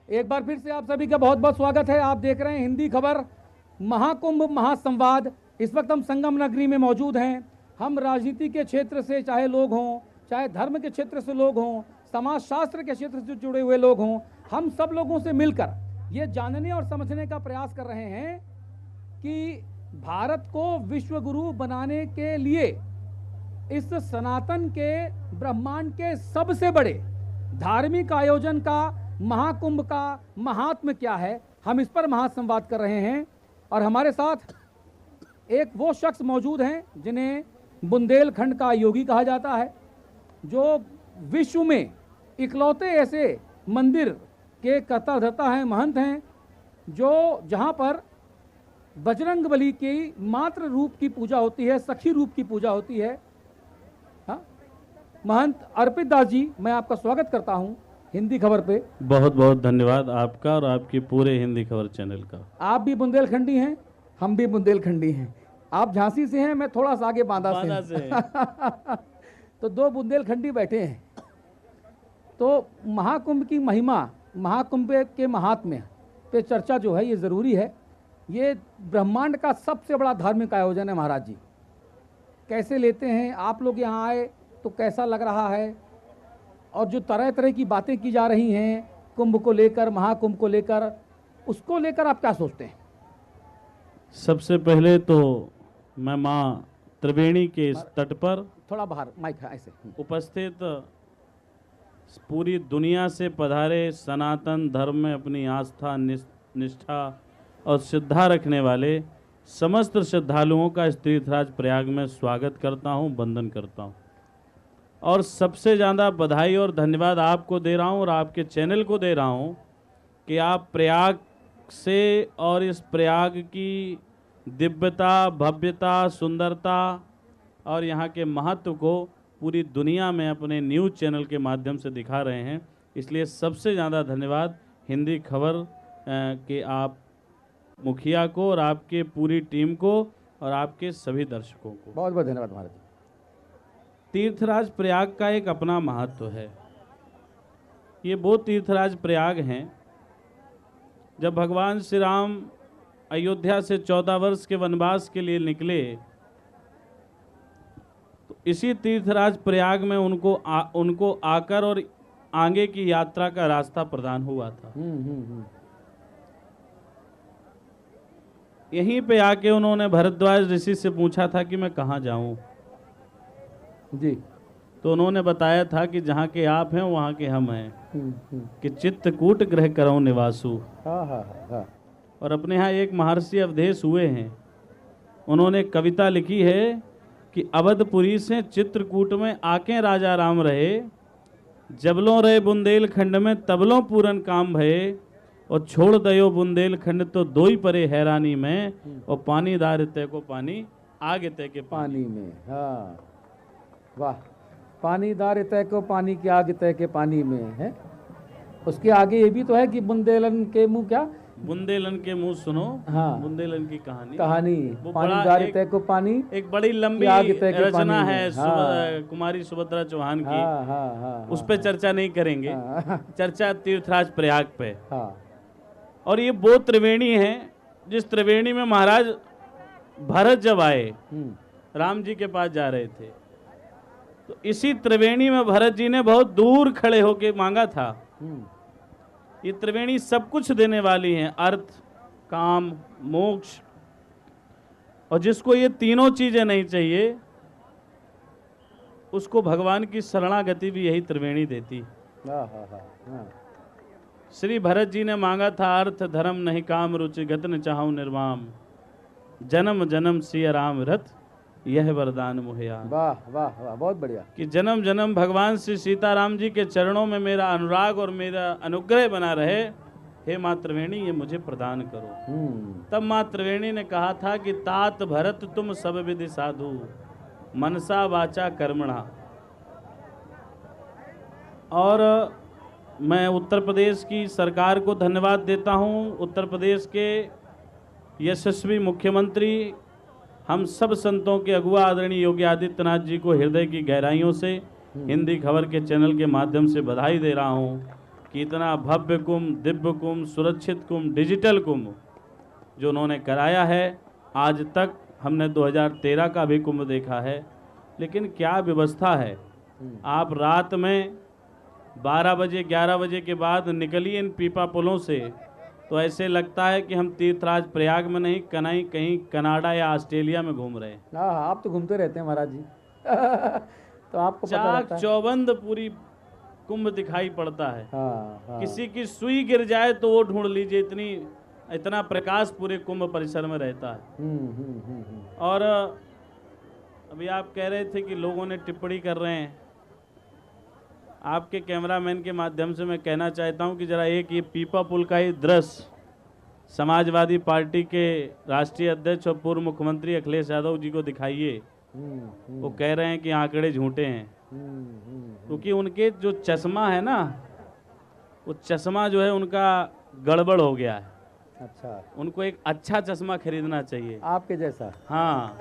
एक बार फिर से आप सभी का बहुत बहुत स्वागत है। आप देख रहे हैं हिंदी खबर महाकुंभ महासंवाद। इस वक्त हम संगम नगरी में मौजूद हैं। हम राजनीति के क्षेत्र से चाहे लोग हों, चाहे धर्म के क्षेत्र से लोग हों, समाज शास्त्र के क्षेत्र से जुड़े हुए लोग हों, हम सब लोगों से मिलकर ये जानने और समझने का प्रयास कर रहे हैं कि भारत को विश्व गुरु बनाने के लिए इस सनातन के ब्रह्मांड के सबसे बड़े धार्मिक आयोजन का, महाकुंभ का महात्म्य क्या है। हम इस पर महासंवाद कर रहे हैं और हमारे साथ एक वो शख्स मौजूद हैं जिन्हें बुंदेलखंड का योगी कहा जाता है, जो विश्व में इकलौते ऐसे मंदिर के कर्ता धर्ता हैं, महंत हैं, जो जहां पर बजरंगबली की मात्र रूप की पूजा होती है, सखी रूप की पूजा होती है। महंत अर्पित दास जी, मैं आपका स्वागत करता हूं हिंदी खबर पे। बहुत बहुत धन्यवाद आपका और आपके पूरे हिंदी खबर चैनल का। आप भी बुंदेलखंडी हैं, हम भी बुंदेलखंडी हैं। आप झांसी से हैं, मैं थोड़ा सा आगे बांदा से तो दो बुंदेलखंडी बैठे हैं। तो महाकुंभ की महिमा, महाकुंभ के महात्म्य पे चर्चा जो है ये ज़रूरी है। ये ब्रह्मांड का सबसे बड़ा धार्मिक आयोजन है महाराज जी। कैसे लेते हैं आप लोग यहाँ आए तो कैसा लग रहा है, और जो तरह तरह की बातें की जा रही हैं कुंभ को लेकर, महाकुंभ को लेकर, उसको लेकर आप क्या सोचते हैं? सबसे पहले तो मैं माँ त्रिवेणी के इस तट पर थोड़ा बाहर माइक है ऐसे उपस्थित पूरी दुनिया से पधारे सनातन धर्म में अपनी आस्था, निष्ठा और श्रद्धा रखने वाले समस्त श्रद्धालुओं का इस तीर्थराज प्रयाग में स्वागत करता हूँ, वंदन करता हूँ। और सबसे ज़्यादा बधाई और धन्यवाद आपको दे रहा हूँ और आपके चैनल को दे रहा हूँ कि आप प्रयाग से और इस प्रयाग की दिव्यता, भव्यता, सुंदरता और यहाँ के महत्व को पूरी दुनिया में अपने न्यूज़ चैनल के माध्यम से दिखा रहे हैं। इसलिए सबसे ज़्यादा धन्यवाद हिंदी खबर के आप मुखिया को और आपके पूरी टीम को और आपके सभी दर्शकों को। बहुत बहुत धन्यवाद महाराज। तीर्थराज प्रयाग का एक अपना महत्व है। ये वो तीर्थराज प्रयाग हैं जब भगवान श्री राम अयोध्या से 14 वर्ष के वनवास के लिए निकले, तो इसी तीर्थराज प्रयाग में उनको आकर और आगे की यात्रा का रास्ता प्रदान हुआ था। यहीं पे आके उन्होंने भरद्वाज ऋषि से पूछा था कि मैं कहाँ जाऊं जी। तो उन्होंने बताया था कि जहाँ के आप हैं वहाँ के हम हैं, कि चित्तकूट गृह करऊं निवासु। और अपने यहाँ एक महर्षि अवधेश हुए हैं, उन्होंने कविता लिखी है कि अवधपुरी से चित्रकूट में आके राजा राम रहे, जबलों रहे बुंदेलखंड में तबलों पूरन काम भये, और छोड़ दयो बुंदेलखंड तो दो ही परे हैरानी में, और पानी दार तय को पानी आगे तय के पानी में। हाँ वाह, पानी दार तय को पानी की आग तय के पानी में है। उसके आगे ये भी तो है कि बुंदेलन के मुंह, क्या बुंदेलन के मुंह सुनो। हाँ, बुंदेलन की कहानी पानी दार तय को पानी, एक बड़ी लंबी रचना है कुमारी सुभद्रा चौहान की। उस पे चर्चा नहीं करेंगे। चर्चा तीर्थराज प्रयाग पे। और ये वो त्रिवेणी है जिस त्रिवेणी में महाराज भरत जब आए, राम जी के पास जा रहे थे, तो इसी त्रिवेणी में भरत जी ने बहुत दूर खड़े होके मांगा था। ये त्रिवेणी सब कुछ देने वाली है, अर्थ, काम, मोक्ष, और जिसको ये तीनों चीजें नहीं चाहिए उसको भगवान की शरणागति भी यही त्रिवेणी देती। श्री भरत जी ने मांगा था अर्थ धर्म नहीं काम रुचि गत न चाहूं निर्वाम, जन्म जन्म सिया राम रथ यह वरदान मुहैया। वाह वाह वाह, बहुत बढ़िया। कि जन्म जन्म भगवान श्री सीताराम जी के चरणों में मेरा अनुराग और मेरा अनुग्रह बना रहे, हे माँ त्रिवेणी ये मुझे प्रदान करो। तब माँ त्रिवेणी ने कहा था कि तात भरत तुम सब विधि साधु, मनसा वाचा कर्मणा। और मैं उत्तर प्रदेश की सरकार को धन्यवाद देता हूँ, उत्तर प्रदेश के यशस्वी मुख्यमंत्री, हम सब संतों के अगुआ आदरणीय योगी आदित्यनाथ जी को हृदय की गहराइयों से हिंदी खबर के चैनल के माध्यम से बधाई दे रहा हूँ कि इतना भव्य कुंभ, दिव्य कुंभ, सुरक्षित कुंभ, डिजिटल कुंभ जो उन्होंने कराया है। आज तक हमने 2013 का भी कुंभ देखा है, लेकिन क्या व्यवस्था है। आप रात में 12 बजे 11 बजे के बाद निकलिए इन पीपा पुलों से तो ऐसे लगता है कि हम तीर्थराज प्रयाग में नहीं, कहीं कनाडा या ऑस्ट्रेलिया में घूम रहे हैं। हाँ, आप तो घूमते रहते हैं महाराज जी। तो आपको पता चाक रहता है। चौबंद पूरी कुंभ दिखाई पड़ता है। हाँ। किसी की सुई गिर जाए तो वो ढूंढ लीजिए, इतना प्रकाश पूरे कुंभ परिसर में रहता है। और अभी आप कह रहे थे कि लोगों ने टिप्पणी कर रहे हैं। आपके कैमरामैन के माध्यम से मैं कहना चाहता हूं कि जरा एक ये पीपा पुल का ही दृश्य समाजवादी पार्टी के राष्ट्रीय अध्यक्ष और पूर्व मुख्यमंत्री अखिलेश यादव जी को दिखाइए। वो कह रहे हैं कि आंकड़े झूठे हैं, क्योंकि उनके जो चश्मा है ना, वो चश्मा जो है उनका गड़बड़ हो गया है। अच्छा, उनको एक अच्छा चश्मा खरीदना चाहिए आपके जैसा। हाँ,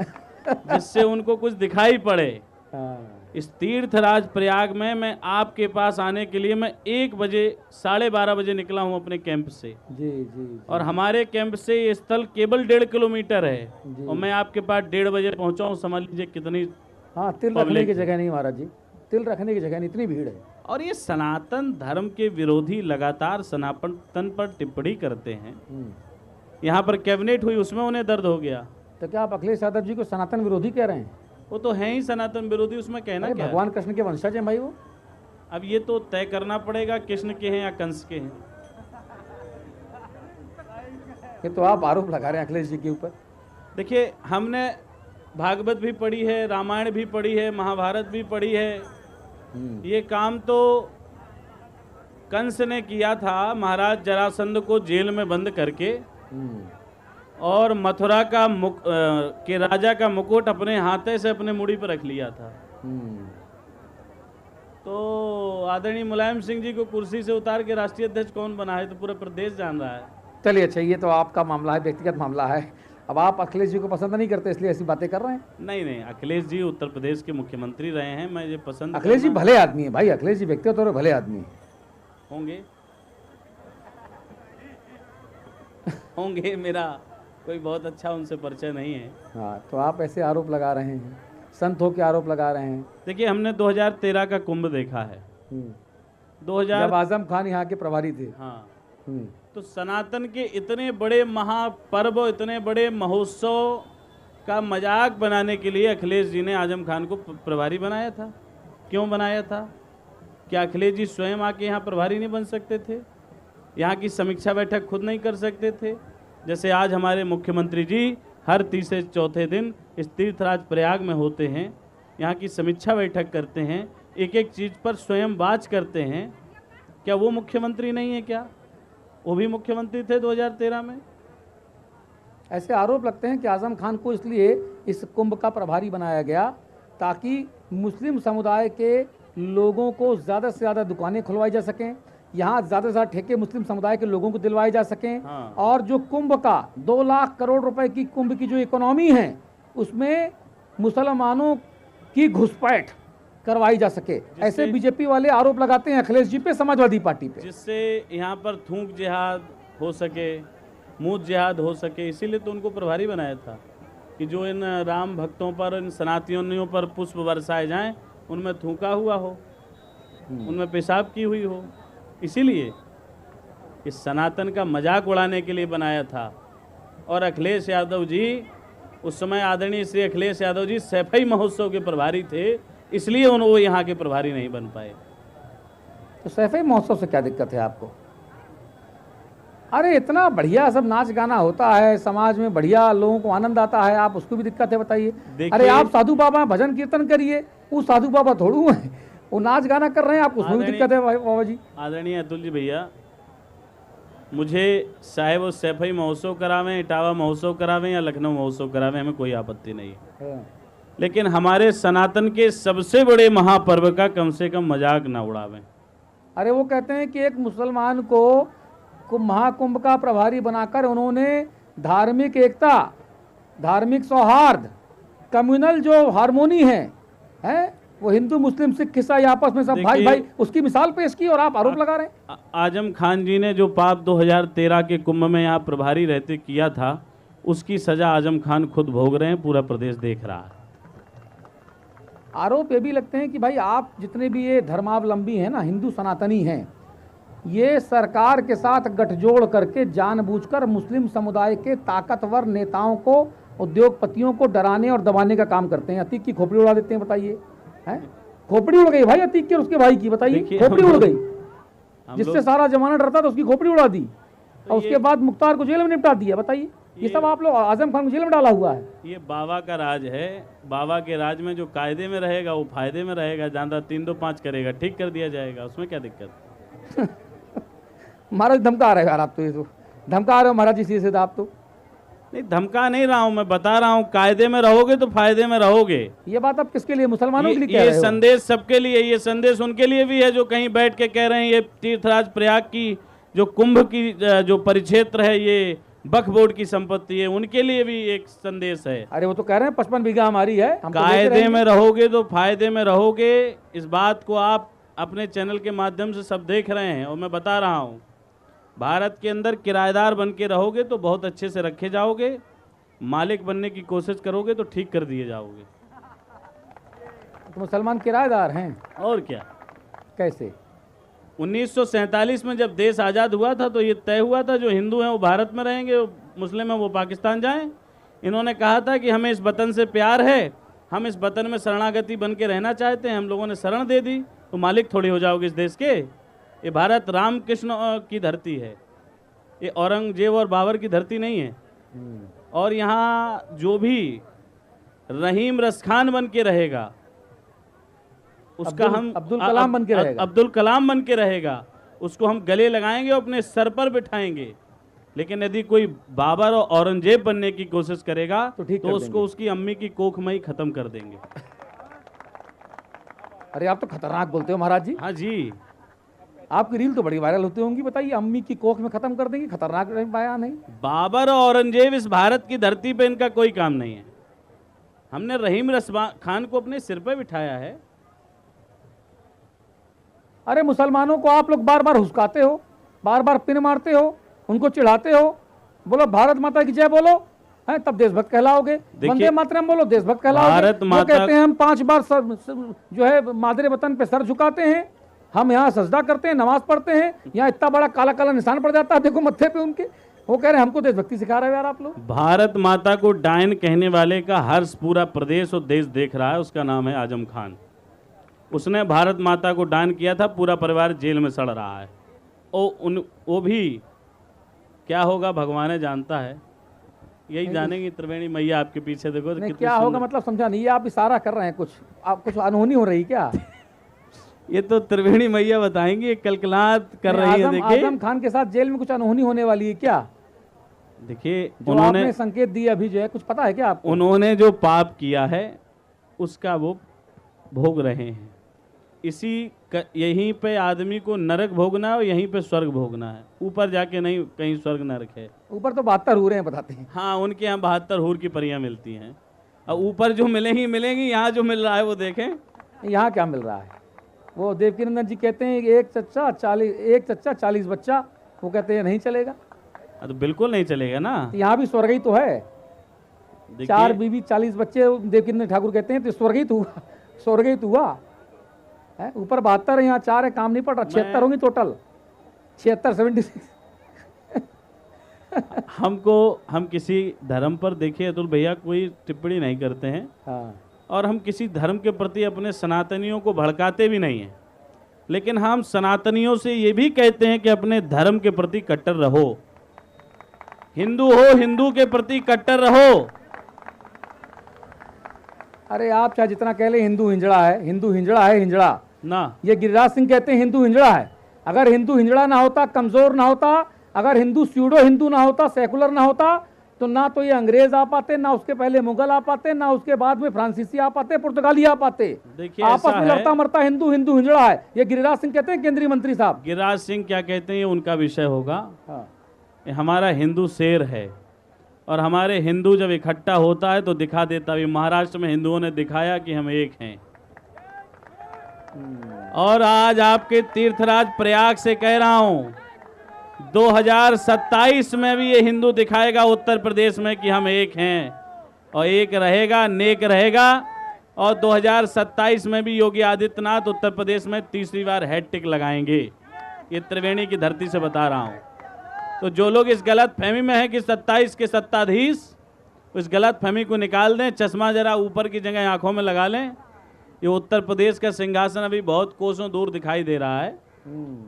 जिससे उनको कुछ दिखाई पड़े। हाँ। इस तीर्थराज प्रयाग में मैं आपके पास आने के लिए मैं 1 बजे 12:30 बजे निकला हूं अपने कैंप से। जी। और हमारे कैंप से ये स्थल केवल 1.5 किलोमीटर है जी। और मैं आपके पास 1:30 बजे पहुंचा हूं। समझ लीजिए कितनी। हाँ, तिल रखने की जगह नहीं महाराज जी, तिल रखने की जगह नहीं, इतनी भीड़ है। और ये सनातन धर्म के विरोधी लगातार सनातन पर टिप्पणी करते हैं। यहाँ पर कैबिनेट हुई, उसमें उन्हें दर्द हो गया। तो क्या आप अखिलेश यादव जी को सनातन विरोधी कह रहे हैं? वो तो हैं ही सनातन विरोधी, उसमें कहना क्या है? भगवान कृष्ण के वंशज हैं भाई वो। अब ये तो तय करना पड़ेगा कृष्ण के हैं या कंस के हैं। ये तो आप आरोप लगा रहे हैं अखिलेश जी के ऊपर। देखिए, हमने भागवत भी पढ़ी है, रामायण भी पढ़ी है, महाभारत भी पढ़ी है। ये काम तो कंस ने किया था, महाराज जरासंध को जेल में बंद करके, और मथुरा का के राजा का मुकुट अपने हाथे से अपने मुड़ी पर रख लिया था। तो आदरणीय मुलायम सिंह जी को कुर्सी से उतार के राष्ट्रीय अध्यक्ष कौन बना है तो पूरा प्रदेश जान रहा है। चलिए, अच्छा, ये तो आपका मामला है, व्यक्तिगत मामला है। अब आप अखिलेश जी को पसंद नहीं करते इसलिए ऐसी बातें कर रहे हैं। नहीं, अखिलेश जी उत्तर प्रदेश के मुख्यमंत्री रहे हैं, मैं ये पसंद। अखिलेश जी भले आदमी है भाई, अखिलेश जी व्यक्तिगत तौर पर भले आदमी होंगे। मेरा कोई बहुत अच्छा उनसे परिचय नहीं है। हाँ, तो आप ऐसे आरोप लगा रहे हैं, संत हो के आरोप लगा रहे हैं। देखिए, हमने 2013 का कुंभ देखा है। 2000 जब आजम खान यहाँ के प्रभारी थे। हाँ, तो सनातन के इतने बड़े महापर्व, इतने बड़े महोत्सव का मजाक बनाने के लिए अखिलेश जी ने आजम खान को प्रभारी बनाया था। क्यों बनाया था? क्या अखिलेश जी स्वयं आके यहाँ प्रभारी नहीं बन सकते थे? यहाँ की समीक्षा बैठक खुद नहीं कर सकते थे? जैसे आज हमारे मुख्यमंत्री जी हर तीसरे चौथे दिन इस तीर्थराज प्रयाग में होते हैं, यहाँ की समीक्षा बैठक करते हैं, एक एक चीज़ पर स्वयं बात करते हैं। क्या वो मुख्यमंत्री नहीं है? क्या वो भी मुख्यमंत्री थे 2013 में? ऐसे आरोप लगते हैं कि आजम खान को इसलिए इस कुंभ का प्रभारी बनाया गया ताकि मुस्लिम समुदाय के लोगों को ज़्यादा से ज़्यादा दुकानें खुलवाई जा सकें, यहाँ ज़्यादा से ज़्यादा ठेके मुस्लिम समुदाय के लोगों को दिलवाए जा सकें। हाँ। और जो कुंभ का 2 लाख करोड़ रुपए की कुंभ की जो इकोनॉमी है उसमें मुसलमानों की घुसपैठ करवाई जा सके। ऐसे बीजेपी वाले आरोप लगाते हैं अखिलेश जी पे, समाजवादी पार्टी पे, जिससे यहाँ पर थूक जिहाद हो सके, मूत जिहाद हो सके। इसीलिए तो उनको प्रभारी बनाया था कि जो इन राम भक्तों पर, इन सनातनियों पर पुष्प बरसाए जाएं, उनमें थूका हुआ हो, उनमें पेशाब की हुई हो। इसीलिए इस सनातन का मजाक उड़ाने के लिए बनाया था। और अखिलेश यादव जी उस समय, आदरणीय श्री अखिलेश यादव जी सैफई महोत्सव के प्रभारी थे, इसलिए वो यहाँ के प्रभारी नहीं बन पाए। तो सैफई महोत्सव से क्या दिक्कत है आपको? अरे इतना बढ़िया सब नाच गाना होता है, समाज में बढ़िया लोगों को आनंद आता है, आप उसको भी दिक्कत है बताइए? अरे आप साधु बाबा भजन कीर्तन करिए, वो साधु बाबा थोड़ू है, वो नाच गाना कर रहे हैं, आपको उसमें भी दिक्कत है बाबा जी? आदरणीय अतुल जी भैया, मुझे चाहे वो सैफई महोत्सव करावें, इटावा महोत्सव करावें या लखनऊ महोत्सव करावें, हमें कोई आपत्ति नहीं है। लेकिन हमारे सनातन के सबसे बड़े महापर्व का कम से कम मजाक ना उड़ावें। अरे वो कहते हैं कि एक मुसलमान को महाकुंभ का प्रभारी बनाकर उन्होंने धार्मिक एकता, धार्मिक सौहार्द, कम्युनल जो हार्मोनी है वो हिंदू मुस्लिम सिख ईसाई आपस में सब भाई भाई, उसकी मिसाल पेश की और आप आरोप लगा रहे हैं। आजम खान जी ने जो पाप 2013 के कुंभ में यहाँ प्रभारी रहते किया था, उसकी सजा आजम खान खुद भोग रहे हैं, पूरा प्रदेश देख रहा है। आरोप ये भी लगते हैं कि भाई आप जितने भी ये धर्मावलंबी हैं ना, हिंदू सनातनी हैं, ये सरकार के साथ गठजोड़ करके जानबूझकर मुस्लिम समुदाय के ताकतवर नेताओं को, उद्योगपतियों को डराने और दबाने का काम करते हैं। अतीक की खोपड़ी उड़ा देते हैं, बताइए। हैं, खोपड़ी उड़ गई भाई अतीक की और उसके भाई की, बताइए। खोपड़ी उड़ गई, जिससे सारा जमाना डरता था उसकी खोपड़ी उड़ा दी, और उसके बाद मुख्तार को जेल में निपटा दिया। बताइए, ये सब आप लोग आजम खान को जेल में डाला हुआ है। ये बाबा का राज है। बाबा के राज में जो कायदे में रहेगा वो फायदे में रहेगा। ज्यादा 3 2 5 करेगा, ठीक कर दिया जाएगा, उसमें क्या दिक्कत। महाराज धमका रहे हो यार आप तो, ये तो धमका रहे हो महाराज जी सीधे आप तो। नहीं, धमका नहीं रहा हूं, मैं बता रहा हूं कायदे में रहोगे तो फायदे में रहोगे। ये बात आप किसके लिए, मुसलमानों के लिए कह रहे हो? ये संदेश सबके लिए, ये संदेश उनके लिए भी है जो कहीं बैठ के कह रहे हैं ये तीर्थराज प्रयाग की जो कुंभ की जो परिक्षेत्र है ये वक्फ बोर्ड की संपत्ति है, उनके लिए भी एक संदेश है। अरे वो तो कह रहे हैं 55 बीघा हमारी है, हम कायदे में रहोगे तो फायदे में रहोगे। इस बात को आप अपने चैनल के माध्यम से सब देख रहे हैं और मैं बता रहा हूं, भारत के अंदर किराएदार बन के रहोगे तो बहुत अच्छे से रखे जाओगे, मालिक बनने की कोशिश करोगे तो ठीक कर दिए जाओगे। तो मुसलमान किराएदार हैं और क्या। कैसे? 1947 में जब देश आज़ाद हुआ था तो ये तय हुआ था जो हिंदू हैं वो भारत में रहेंगे, मुस्लिम हैं वो पाकिस्तान जाएं। इन्होंने कहा था कि हमें इस वतन से प्यार है, हम इस वतन में शरणागति बन के रहना चाहते हैं। हम लोगों ने शरण दे दी तो मालिक थोड़ी हो जाओगे इस देश के। ये भारत रामकृष्ण की धरती है, ये औरंगजेब और बाबर की धरती नहीं है। और यहाँ जो भी रहीम रसखान बन के रहेगा उसका हम अब्दुल कलाम बन के रहेगा, अब्दुल कलाम बन के रहेगा, उसको हम गले लगाएंगे और अपने सर पर बिठाएंगे। लेकिन यदि कोई बाबर और औरंगजेब बनने की कोशिश करेगा तो उसको उसकी अम्मी की कोख में ही खत्म कर देंगे। अरे आप तो खतरनाक बोलते हो महाराज जी। हाँ जी, आपकी रील तो बड़ी वायरल होती होंगी, बताइए। अम्मी की कोख में खत्म कर देंगे, खतरनाक बयान है। बाबर और औरंगजेब इस भारत की धरती पे इनका कोई काम नहीं है। हमने रहीम रसखान खान को अपने सिर पे बिठाया है। अरे मुसलमानों को आप लोग बार बार हुस्काते हो, बार बार पिन मारते हो, उनको चिढ़ाते हो। बोलो भारत माता की जय बोलो, है तब देशभक्त कहलाओगे। वंदे मातरम बोलो, देशभक्त कहलाओगे। भारत माता कहते हैं हम 5 बार जो है मादरे वतन पे सर झुकाते हैं, हम यहाँ सजदा करते हैं, नमाज पढ़ते हैं, यहाँ इतना बड़ा काला काला निशान पड़ जाता है देखो मत्थे पे उनके। वो कह रहे हैं हमको देशभक्ति सिखा रहे हो यार आप लोग। भारत माता को डायन कहने वाले का हर पूरा प्रदेश और देश देख रहा है, उसका नाम है आजम खान। उसने भारत माता को डायन किया था, पूरा परिवार जेल में सड़ रहा है। वो भी क्या होगा भगवान जानता है, यही जानेंगे। त्रिवेणी मैया आपके पीछे देखो तो क्या होगा, मतलब समझा नहीं। ये आप इशारा कर रहे हैं कुछ, आप कुछ अनहोनी हो रही क्या? ये तो त्रिवेणी मैया बताएंगे, कलकलात कर रही है। देखिए आजम खान के साथ जेल में कुछ अनहोनी होने वाली है क्या? देखिए उन्होंने संकेत दिया अभी जो है, कुछ पता है क्या आपको? उन्होंने जो पाप किया है उसका वो भोग रहे हैं। यहीं पे आदमी को नरक भोगना है और यहीं पे स्वर्ग भोगना है, ऊपर जाके नहीं कहीं स्वर्ग नरक है। ऊपर तो 72 हूरें हैं बताते हैं। हाँ, उनके यहाँ 72 हूर की परियां मिलती हैं, और ऊपर जो मिलेंगी मिलेंगी। यहाँ जो मिल रहा है वो देखें। यहाँ क्या मिल रहा है? वो देवकीनंदन जी कहते हैं एक चच्चा 40 बच्चा, वो कहते हैं नहीं चलेगा। तो बिल्कुल नहीं चलेगा ना। यहाँ भी स्वर्ग ही तो है, 4 बीवी 40 बच्चे। देवकीनंदन ठाकुर कहते हैं तो स्वर्ग ही तो हुआ, स्वर्ग ही तो हुआ है। ऊपर 72 है, यहाँ 4 है, काम नहीं पड़ रहा। 76 होंगी टोटल, 76 76। हम किसी धर्म पर देखिए अतुल भैया कोई टिप्पणी नहीं करते हैं। हाँ। और हम किसी धर्म के प्रति अपने सनातनियों को भड़काते भी नहीं हैं, लेकिन हम सनातनियों से ये भी कहते हैं कि अपने धर्म के प्रति कट्टर रहो। हिंदू हो, हिंदू के प्रति कट्टर रहो। अरे आप चाहे जितना कह ले हिंदू हिंजड़ा है, हिंदू हिंजड़ा है, हिंजड़ा ना। ये गिरिराज सिंह कहते हैं हिंदू हिंजड़ा है। अगर हिंदू हिंजड़ा ना होता, कमजोर ना होता, अगर हिंदू स्यूडो हिंदू ना होता, सेकुलर ना होता, तो ना तो ये अंग्रेज आ पाते, ना उसके पहले मुगल आ पाते, ना उसके बाद में फ्रांसीसी आ पाते, पुर्तगाली आ पाते। देखिए आपस में लड़ता मरता हिंदू हिंदू हिंजड़ा है। ये गिरिराज सिंह कहते हैं, केंद्रीय मंत्री साहब। गिरिराज सिंह क्या कहते हैं ये उनका विषय होगा। हाँ। हमारा हिंदू शेर है, और हमारे हिंदू जब इकट्ठा होता है तो दिखा देता है। महाराष्ट्र में हिंदुओं ने दिखाया कि हम एक हैं। और आज आपके तीर्थराज प्रयाग से कह रहा हूं 2027 में भी ये हिंदू दिखाएगा उत्तर प्रदेश में कि हम एक हैं, और एक रहेगा, नेक रहेगा। और 2027 में भी योगी आदित्यनाथ उत्तर प्रदेश में तीसरी बार हैट्रिक लगाएंगे। ये त्रिवेणी की धरती से बता रहा हूं। तो जो लोग इस गलत फहमी में हैं कि 27 के सत्ताधीश, उस गलत फहमी को निकाल दें, चश्मा जरा ऊपर की जगह आंखों में लगा लें। ये उत्तर प्रदेश का सिंहासन अभी बहुत कोसों दूर दिखाई दे रहा है।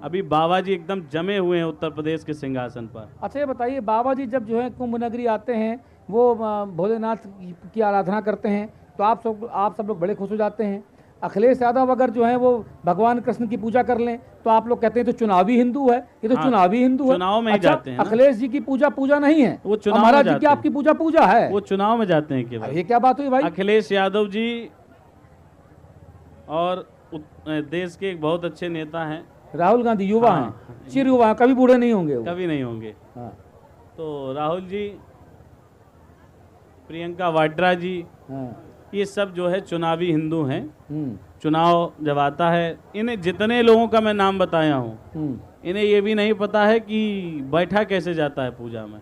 अभी बाबा जी एकदम जमे हुए हैं उत्तर प्रदेश के सिंहासन पर। अच्छा ये बताइए, बाबा जी जब जो है कुंभ नगरी आते हैं, वो भोलेनाथ की आराधना करते हैं, तो आप सब लोग बड़े खुश हो जाते हैं। अखिलेश यादव अगर जो है वो भगवान कृष्ण की पूजा कर लें तो आप लोग कहते हैं तो चुनावी हिंदू है, ये तो चुनावी हिंदू है। चुनाव में अच्छा, जाते हैं ना? अखिलेश जी की पूजा नहीं है, वो चुनाव में महाराज जी जाते की हैं। आपकी पूजा है। वो चुनाव में जाते हैं केवल। ये क्या बात हुई भाई? अखिलेश यादव जी और देश के एक बहुत अच्छे नेता हैं। राहुल गांधी युवा हाँ, हैं, चिर युवा हैं, कभी बूढ़े नहीं होंगे वो। कभी नहीं होंगे। हाँ, तो राहुल जी, प्रियंका वाड्रा जी, हाँ, ये सब जो है चुनावी हिंदू हैं। हम्म, चुनाव जब आता है, इन्हें जितने लोगों का मैं नाम बताया हूँ, इन्हें ये भी नहीं पता है कि बैठा कैसे जाता है पूजा में।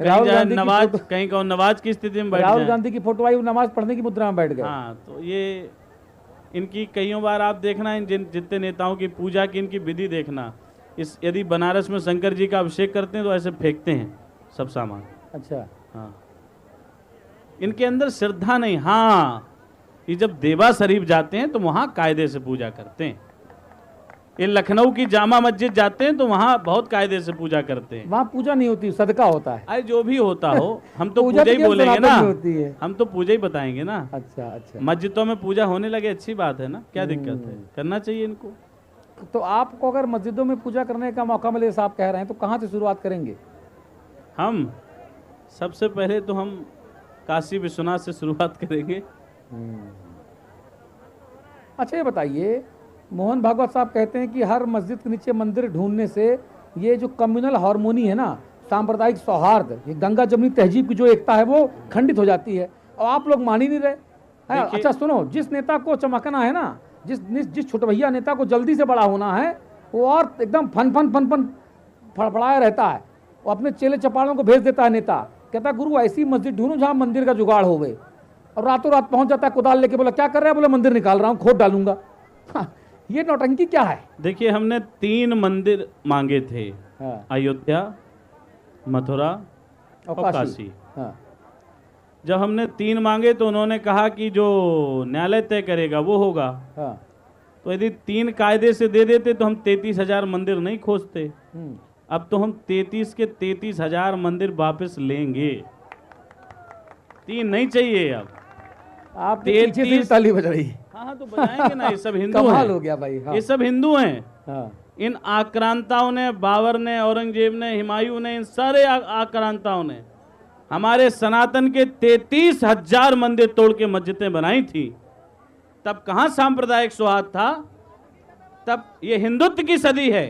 राहुल गांधी की नवाज, फोटो- कहीं कौन नवाज की स्थिति में बैठ राहुल जाए। गांधी की फोटो आई, वो नमाज पढ़ने की मुद्रा में बैठ गए। हाँ, तो ये इनकी कईयों बार आप देखना, इन जितने नेताओं की पूजा की इनकी विधि देखना। इस यदि बनारस में शंकर जी का अभिषेक करते हैं तो ऐसे फेंकते हैं सब सामान। अच्छा, हाँ, इनके अंदर श्रद्धा नहीं। हाँ, ये जब देवा शरीफ जाते हैं तो वहाँ कायदे से पूजा करते हैं। ये लखनऊ की जामा मस्जिद जाते हैं तो वहाँ बहुत कायदे से पूजा करते हैं। वहाँ पूजा नहीं होती, सदका होता है। अरे जो भी होता हो, हम तो पूजा पूजा ही केवल बोलेंगे सनातन ना, में होती है। हम तो पूजा ही बताएंगे ना। अच्छा अच्छा, मस्जिदों में पूजा होने लगे, अच्छी बात है ना, क्या दिक्कत है, करना चाहिए इनको। तो आपको अगर मस्जिदों में पूजा करने का मौका मिले, जैसा आप कह रहे हैं, तो कहाँ से शुरुआत करेंगे? हम सबसे पहले तो हम काशी विश्वनाथ से शुरुआत करेंगे। अच्छा ये बताइए, मोहन भागवत साहब कहते हैं कि हर मस्जिद के नीचे मंदिर ढूंढने से ये जो कम्युनल हार्मोनी है ना, सांप्रदायिक सौहार्द, ये गंगा जमुनी तहजीब की जो एकता है वो खंडित हो जाती है, और आप लोग मान ही नहीं रहे हैं। अच्छा सुनो, जिस नेता को चमकना है ना, जिस छुटभैया नेता को जल्दी से बड़ा होना है, वो और एकदम फन फड़फड़ाया रहता है। वो अपने चेले चपाड़ों को भेज देता है नेता, कहता है गुरु ऐसी मस्जिद ढूंढो जहाँ मंदिर का जुगाड़ हो गए, और रातों रात पहुंच जाता है कुदाल लेके। बोला क्या कर रहा है? बोला मंदिर निकाल रहा हूँ, खोद डालूंगा। हाँ, ये नौटंकी क्या है? देखिए, हमने 3 मंदिर मांगे थे, हाँ, अयोध्या, मथुरा और काशी। हाँ, जब हमने 3 मांगे तो उन्होंने कहा कि जो न्यायालय तय करेगा वो होगा। हाँ, तो यदि 3 कायदे से दे देते तो हम 33,000 मंदिर नहीं खोजते। अब तो हम 33 के 33,000 मंदिर वापस लेंगे। 3 नहीं चाहिए अब। आप पीछे से ताली बज रही है। हाँ, तो बजाएंगे ना, ये सब हिंदू कमाल हैं। हो गया भाई। हाँ, ये सब हिंदू हैं। हाँ, इन आक्रांताओं ने, बाबर ने, औरंगजेब ने, हुमायूं ने, इन सारे आक्रांताओं ने हमारे सनातन के 33,000 मंदिर तोड़ के मस्जिदें बनाई थी। तब कहाँ सांप्रदायिक सौहार्द था? तब ये हिंदुत्व की सदी है।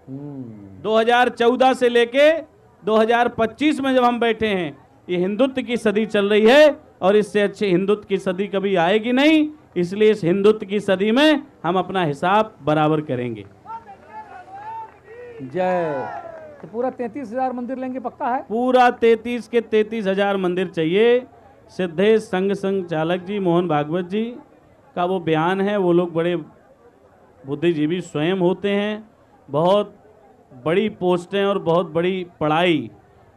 2014 से लेके 2025 में जब हम बैठे हैं, ये हिंदुत्व की सदी चल रही है, और इससे अच्छी हिंदुत्व की सदी कभी आएगी नहीं। इसलिए इस हिंदुत्व की सदी में हम अपना हिसाब बराबर करेंगे। जय। तो पूरा 33,000 मंदिर लेंगे, पक्का है? पूरा 33 के 33,000 मंदिर चाहिए। सिद्धेश संघ चालक जी, मोहन भागवत जी का वो बयान है। वो लोग बड़े बुद्धिजीवी स्वयं होते हैं, बहुत बड़ी पोस्टें और बहुत बड़ी पढ़ाई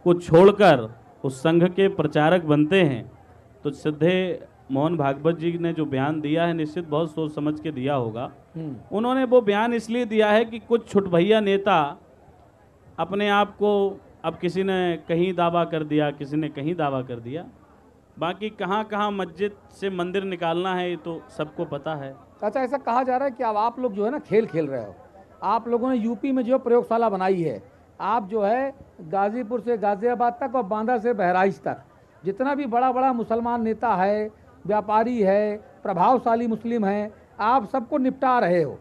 को छोड़कर उस संघ के प्रचारक बनते हैं। तो सिद्धे मोहन भागवत जी ने जो बयान दिया है, निश्चित बहुत सोच समझ के दिया होगा। उन्होंने वो बयान इसलिए दिया है कि कुछ छुटभैया नेता अपने आप को, अब किसी ने कहीं दावा कर दिया, किसी ने कहीं दावा कर दिया, बाकी कहाँ कहाँ मस्जिद से मंदिर निकालना है ये तो सबको पता है। अच्छा, ऐसा कहा जा रहा है कि अब आप लोग जो है ना खेल खेल रहे हो। आप लोगों ने यूपी में जो प्रयोगशाला बनाई है, आप जो है गाजीपुर से गाजियाबाद तक और बांदा से बहराइच तक जितना भी बड़ा बड़ा मुसलमान नेता है, व्यापारी है, प्रभावशाली मुस्लिम है, आप सबको निपटा रहे हो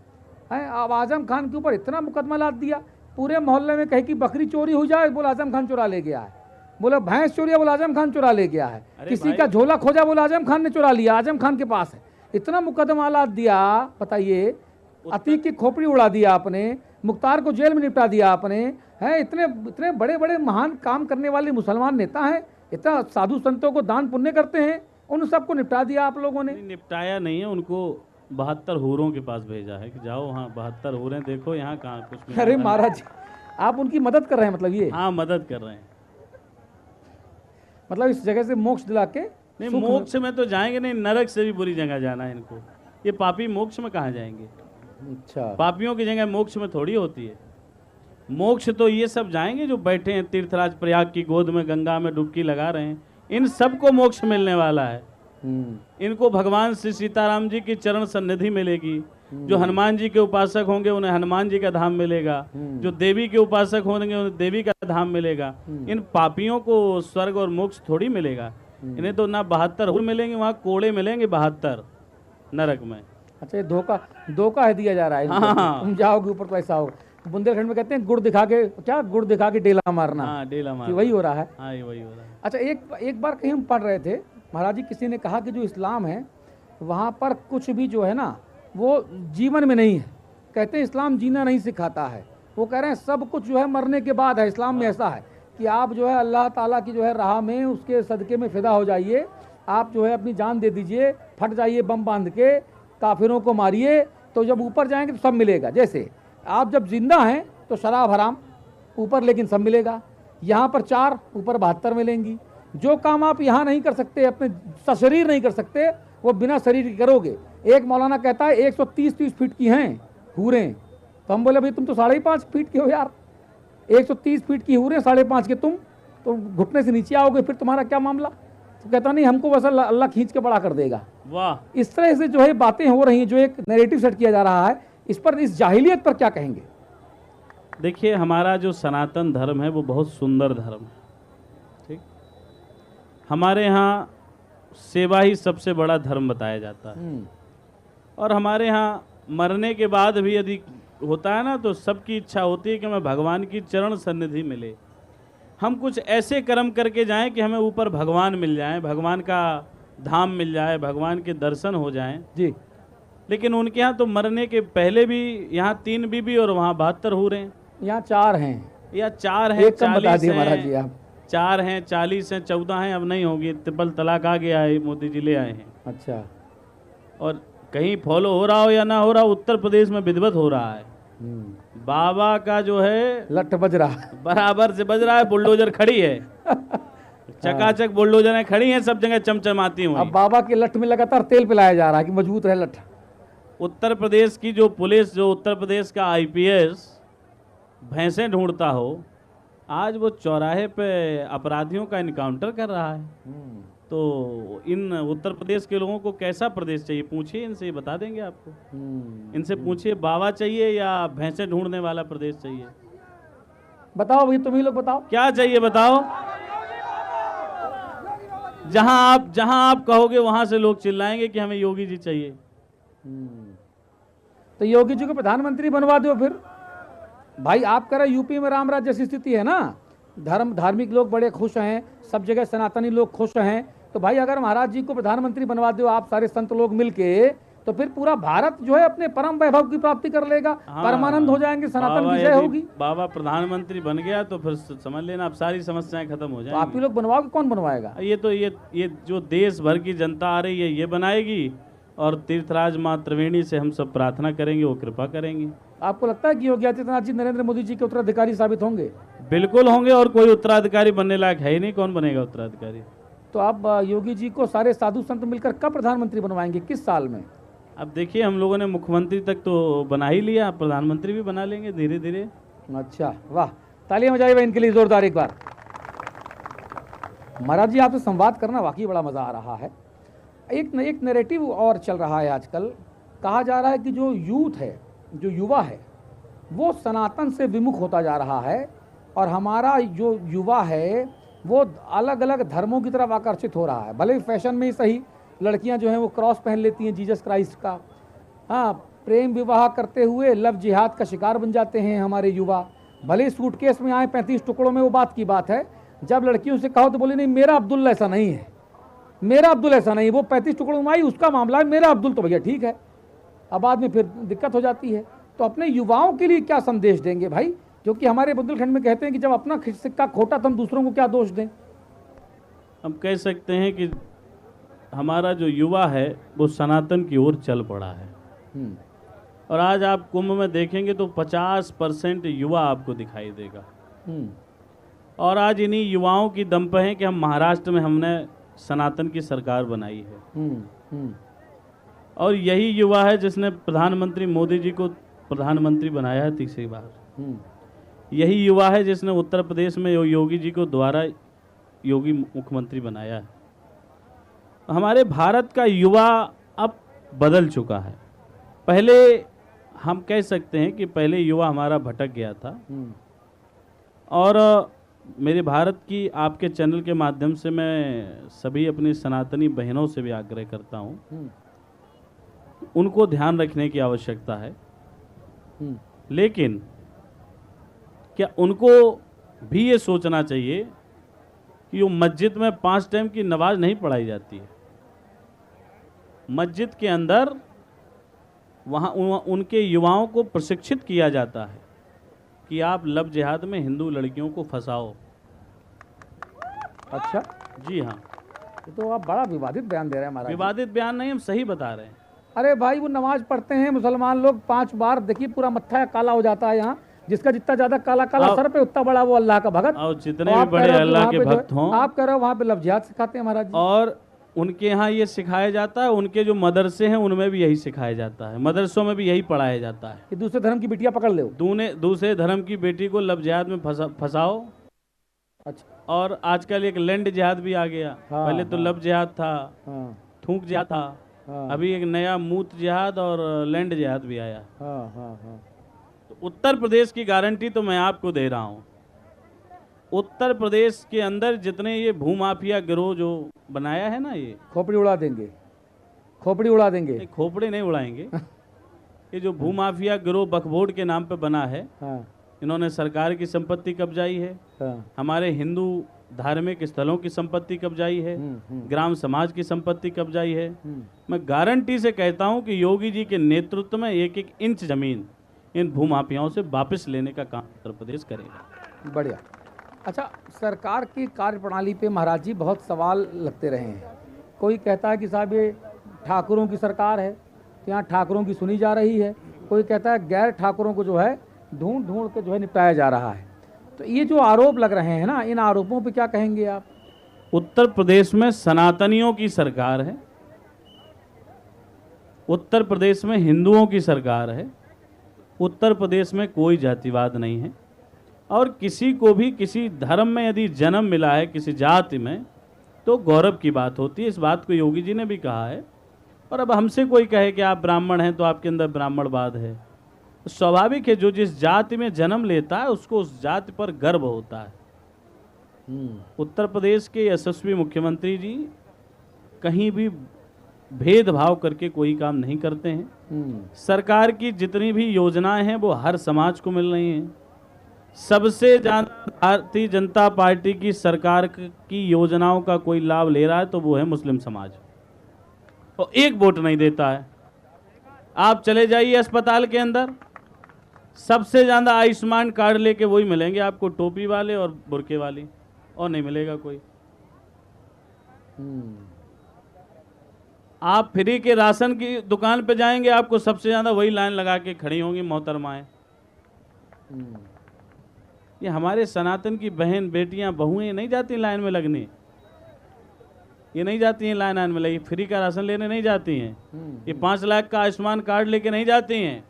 हैं। अब आजम खान के ऊपर इतना मुकदमा लाद दिया, पूरे मोहल्ले में कहीं की बकरी चोरी हो जाए, बोला आजम खान चुरा ले गया है, बोला भैंस चोरी है, बोला आजम खान चुरा ले गया है, किसी का झोला खोजा, बोला आजम खान ने चुरा लिया, आजम खान के पास है। इतना मुकदमा दिया, बताइए, अतीक की खोपड़ी उड़ा दिया आपने, मुख्तार को जेल में निपटा दिया आपने, हैं? इतने इतने बड़े बड़े महान काम करने वाले मुसलमान नेता हैं, इतना साधु संतों को दान पुण्य करते हैं, उन सबको निपटा दिया आप लोगों ने। निपटाया नहीं है, उनको 72 हूरों के पास भेजा है कि जाओ वहाँ 72 हूरें देखो, यहाँ कहाँ कुछ मिलने अरे वाला है। महाराज, आप उनकी मदद कर रहे हैं, मतलब ये, हाँ मदद कर रहे हैं। मतलब इस जगह से मोक्ष दिला के नहीं, सुख मोक्ष में तो जाएंगे नहीं, नरक से भी बुरी जगह जाना है इनको। ये पापी मोक्ष में कहाँ जाएंगे? अच्छा, पापियों की जगह मोक्ष में थोड़ी होती है। मोक्ष तो ये सब जाएंगे जो बैठे हैं तीर्थराज प्रयाग की गोद में, गंगा में डुबकी लगा रहे हैं, इन सबको मोक्ष मिलने वाला है। इनको भगवान श्री सीताराम जी की चरण सन्निधि मिलेगी। जो हनुमान जी के उपासक होंगे उन्हें हनुमान जी का धाम मिलेगा, जो देवी के उपासक होंगे उन्हें देवी का धाम मिलेगा। इन पापियों को स्वर्ग और मोक्ष थोड़ी मिलेगा। इन्हें तो ना 72 हूर मिलेंगे, वहाँ कोड़े मिलेंगे 72 नरक में। अच्छा, ये धोखा है दिया जा रहा है इनको। हाँ। तुम जाओगे ऊपर तो ऐसा होगा। बुंदेलखंड में कहते हैं गुड़ दिखा के, क्या गुड़ दिखा के डेला मारना। हाँ, डेला कि मारना। वही हो रहा है। हाँ, ये वही हो रहा है। अच्छा, एक बार कहीं हम पढ़ रहे थे महाराज जी, किसी ने कहा कि जो इस्लाम है वहाँ पर कुछ भी जो है ना वो जीवन में नहीं है। कहते हैं इस्लाम जीना नहीं सिखाता है, वो कह रहे हैं सब कुछ जो है मरने के बाद है। इस्लाम में ऐसा है कि आप जो है अल्लाह ताला की जो है राह में, उसके सदक़े में फ़िदा हो जाइए, आप जो है अपनी जान दे दीजिए, फट जाइए बम बांध के, काफिरों को मारिए, तो जब ऊपर जाएंगे तो सब मिलेगा। जैसे आप जब जिंदा हैं तो शराब हराम ऊपर, लेकिन सब मिलेगा। यहाँ पर 4 ऊपर 72 मिलेंगी। जो काम आप यहाँ नहीं कर सकते, अपने सशरीर नहीं कर सकते, वो बिना शरीर के करोगे। एक मौलाना कहता है 130 फीट की हैं हूरें, तो हम बोले भाई तुम तो 5.5 फीट के हो यार, 130 फीट की हूरें 5.5 के तुम तो घुटने से नीचे आओगे, फिर तुम्हारा क्या मामला? तो कहता नहीं, हमको बस अल्लाह खींच के बड़ा कर देगा। वाह। इस तरह से जो है बातें हो रही हैं, जो एक नैरेटिव सेट किया जा रहा है, इस पर, इस जाहिलियत पर क्या कहेंगे? देखिए, हमारा जो सनातन धर्म है वो बहुत सुंदर धर्म है। ठीक, हमारे यहाँ सेवा ही सबसे बड़ा धर्म बताया जाता है। और हमारे यहाँ मरने के बाद भी यदि होता है ना, तो सबकी इच्छा होती है कि हमें भगवान की चरण सन्निधि मिले, हम कुछ ऐसे कर्म करके जाएं कि हमें ऊपर भगवान मिल जाएं, भगवान का धाम मिल जाए, भगवान के दर्शन हो जाएं जी। लेकिन उनके यहाँ तो मरने के पहले भी यहाँ 3 बीबी और वहाँ 72 हो रहे हैं। यहाँ 4 हैं या 4 हैं, एक कम बता 40 दिए महाराज जी हैं, आप। 4 हैं, 40 हैं, 14 हैं, अब नहीं होगी, ट्रिपल तलाक आ गया है, मोदी जी ले आए हैं। अच्छा। और कहीं फॉलो हो रहा हो या ना हो रहा, उत्तर प्रदेश में विधिवत हो रहा है। बाबा का जो है लठ बज रहा है, बराबर से बज रहा है, बुलडोजर खड़ी है, चकाचक बुलडोजरें खड़ी हैं, सब जगह चमचमाती हुई। अब बाबा के लठ में लगातार तेल पिलाया जा रहा है कि मजबूत रहे लठ। उत्तर प्रदेश की जो पुलिस, जो उत्तर प्रदेश का आईपीएस भैंसें ढूंढता हो, आज वो चौराहे पे अपराधियों का इनकाउंटर कर रहा है। तो इन उत्तर प्रदेश के लोगों को कैसा प्रदेश चाहिए? पूछिए इनसे, ये बता देंगे आपको। इनसे पूछिए, बाबा चाहिए या भैंसें ढूंढने वाला प्रदेश चाहिए? बताओ भाई, तुम ही लोग बताओ क्या चाहिए, बताओ। जहां आप कहोगे वहां से लोग चिल्लाएंगे कि हमें योगी जी चाहिए। तो योगी जी को प्रधानमंत्री बनवा दो फिर। भाई आप कह रहे यूपी में राम राज्य जैसी स्थिति है ना, धार्मिक लोग बड़े खुश हैं, सब जगह सनातनी लोग खुश हैं, तो भाई अगर महाराज जी को प्रधानमंत्री बनवा दो आप सारे संत लोग मिलके, तो फिर पूरा भारत जो है अपने परम वैभव की प्राप्ति कर लेगा। परमानंद हो जाएंगे, सनातन विजय होगी। बाबा प्रधानमंत्री बन गया तो फिर समझ लेना, अब सारी समस्याएं खत्म हो जाएंगी। तो आप ही लोग बनवाओगे, कौन बनवाएगा? ये जो देश भर की जनता आ रही है ये बनाएगी, और तीर्थराज माँ त्रिवेणी से हम सब प्रार्थना करेंगे, वो कृपा करेंगे। आपको लगता है कि योगी आदित्यनाथ जी नरेंद्र मोदी जी के उत्तराधिकारी साबित होंगे? बिल्कुल होंगे, और कोई उत्तराधिकारी बनने लायक है ही नहीं, कौन बनेगा उत्तराधिकारी? तो आप योगी जी को सारे साधु संत मिलकर कब प्रधानमंत्री बनवाएंगे, किस साल में? अब देखिए, हम लोगों ने मुख्यमंत्री तक तो बना ही लिया, प्रधानमंत्री भी बना लेंगे धीरे धीरे। अच्छा, वाह, तालियां बजाइए इनके लिए जोरदार एक बार। महाराज जी, आपसे संवाद करना वाकई बड़ा मजा आ रहा है। एक नैरेटिव और चल रहा है आजकल, कहा जा रहा है कि जो यूथ है, जो युवा है, वो सनातन से विमुख होता जा रहा है, और हमारा जो युवा है वो अलग अलग धर्मों की तरफ आकर्षित हो रहा है। भले ही फैशन में ही सही, लड़कियां जो हैं वो क्रॉस पहन लेती हैं जीसस क्राइस्ट का, हाँ, प्रेम विवाह करते हुए लव जिहाद का शिकार बन जाते हैं हमारे युवा। भले ही सूटकेस में आए 35 टुकड़ों में, वो बात की बात है। जब लड़कियों से कहो तो बोले नहीं, मेरा अब्दुल्ला ऐसा नहीं है, मेरा अब्दुल ऐसा नहीं, वो 35 टुकड़ों में आई उसका मामला है, मेरा अब्दुल तो भैया ठीक है। अब बाद में फिर दिक्कत हो जाती है। तो अपने युवाओं के लिए क्या संदेश देंगे भाई, जो कि हमारे बुंदेलखंड में कहते हैं कि जब अपना सिक्का खोटा तो हम दूसरों को क्या दोष दें। हम कह सकते हैं कि हमारा जो युवा है वो सनातन की ओर चल पड़ा है। और आज आप कुंभ में देखेंगे तो 50% युवा आपको दिखाई देगा। और आज इन्हीं युवाओं की दम पे है कि हम महाराष्ट्र में हमने सनातन की सरकार बनाई है। और यही युवा है जिसने प्रधानमंत्री मोदी जी को प्रधानमंत्री बनाया है तीसरी बार। यही युवा है जिसने उत्तर प्रदेश में योगी जी को दोबारा योगी मुख्यमंत्री बनाया है। हमारे भारत का युवा अब बदल चुका है। पहले हम कह सकते हैं कि पहले युवा हमारा भटक गया था। और मेरे भारत की आपके चैनल के माध्यम से मैं सभी अपनी सनातनी बहनों से भी आग्रह करता हूं, उनको ध्यान रखने की आवश्यकता है। लेकिन क्या उनको भी ये सोचना चाहिए कि वो मस्जिद में 5 टाइम की नमाज नहीं पढ़ाई जाती है। मस्जिद के अंदर वहाँ उनके युवाओं को प्रशिक्षित किया जाता है कि आप लव जिहाद में हिंदू लड़कियों को फंसाओ। अच्छा, जी हाँ। तो आप बड़ा विवादित बयान दे रहे हैं महाराज। विवादित बयान नहीं, हम सही बता रहे हैं। अरे भाई, वो नमाज पढ़ते हैं मुसलमान लोग 5 बार, देखिए पूरा मत्था काला हो जाता है। यहाँ जिसका जितना ज्यादा काला काला सर पे उतना बड़ा वो अल्लाह का भगत। और जितने भी बड़े अल्लाह के भक्त हों, आप कह रहे हो वहाँ पे लव जिहाद सिखाते हैं महाराज जी। और उनके यहाँ ये सिखाया जाता है, उनके जो मदरसे हैं उनमें भी यही सिखाया जाता है, मदरसों में भी यही पढ़ाया जाता है कि दूसरे धर्म की बेटियां पकड़ लो, दूसरे धर्म की बेटी को लव जिहाद में फंसाओ। अच्छा। और आजकल एक लैंड जिहाद भी आ गया। पहले तो लव जिहाद था, थूक जिहाद था, अभी एक नया मूत जिहाद और लैंड जिहाद भी आया। तो उत्तर प्रदेश की गारंटी तो मैं आपको दे रहा हूँ। उत्तर प्रदेश के अंदर जितने ये भूमाफिया गिरोह जो बनाया है ना, ये खोपड़ी उड़ा देंगे, खोपड़ी उड़ा देंगे। खोपड़ी नहीं उड़ाएंगे। ये जो भूमाफिया गिरोह बकभोड़ के नाम पे बना है, इन्होंने सरकार की संपत्ति कब्जाई है, हमारे हिंदू धार्मिक स्थलों की संपत्ति कब्जाई है, ग्राम समाज की संपत्ति कब्जाई है। मैं गारंटी से कहता हूं कि योगी जी के नेतृत्व में 1-1 इंच जमीन इन भूमाफियाओं से वापस लेने का काम उत्तर प्रदेश करेगा। बढ़िया। अच्छा, सरकार की कार्यप्रणाली पे महाराज जी बहुत सवाल लगते रहे हैं। कोई कहता है कि साहब ये ठाकुरों की सरकार है, यहाँ ठाकुरों की सुनी जा रही है। कोई कहता है गैर ठाकुरों को जो है ढूंढ ढूंढ के जो है निपटाया जा रहा है। तो ये जो आरोप लग रहे हैं ना, इन आरोपों पे क्या कहेंगे आप? उत्तर प्रदेश में सनातनियों की सरकार है, उत्तर प्रदेश में हिंदुओं की सरकार है, उत्तर प्रदेश में कोई जातिवाद नहीं है। और किसी को भी किसी धर्म में यदि जन्म मिला है किसी जाति में तो गौरव की बात होती है। इस बात को योगी जी ने भी कहा है। और अब हमसे कोई कहे कि आप ब्राह्मण हैं तो आपके अंदर ब्राह्मणवाद है, स्वाभाविक है। जो जिस जाति में जन्म लेता है उसको उस जाति पर गर्व होता है। उत्तर प्रदेश के यशस्वी मुख्यमंत्री जी कहीं भी भेदभाव करके कोई काम नहीं करते हैं। सरकार की जितनी भी योजनाएं हैं वो हर समाज को मिल रही हैं। सबसे ज्यादा भारतीय जनता पार्टी की सरकार की योजनाओं का कोई लाभ ले रहा है तो वो है मुस्लिम समाज, और एक वोट नहीं देता है। आप चले जाइए अस्पताल के अंदर, सबसे ज्यादा आयुष्मान कार्ड लेके वही मिलेंगे आपको, टोपी वाले और बुरके वाली, और नहीं मिलेगा कोई। आप फ्री के राशन की दुकान पे जाएंगे, आपको सबसे ज्यादा वही लाइन लगा के खड़ी होंगी मोहतरमाएं। ये हमारे सनातन की बहन बेटियां बहुएं नहीं जाती लाइन में लगने, ये नहीं जाती हैं लाइन में लगी, फ्री का राशन लेने नहीं जाती हैं, ये 5 लाख का आयुष्मान कार्ड लेके नहीं जाती हैं,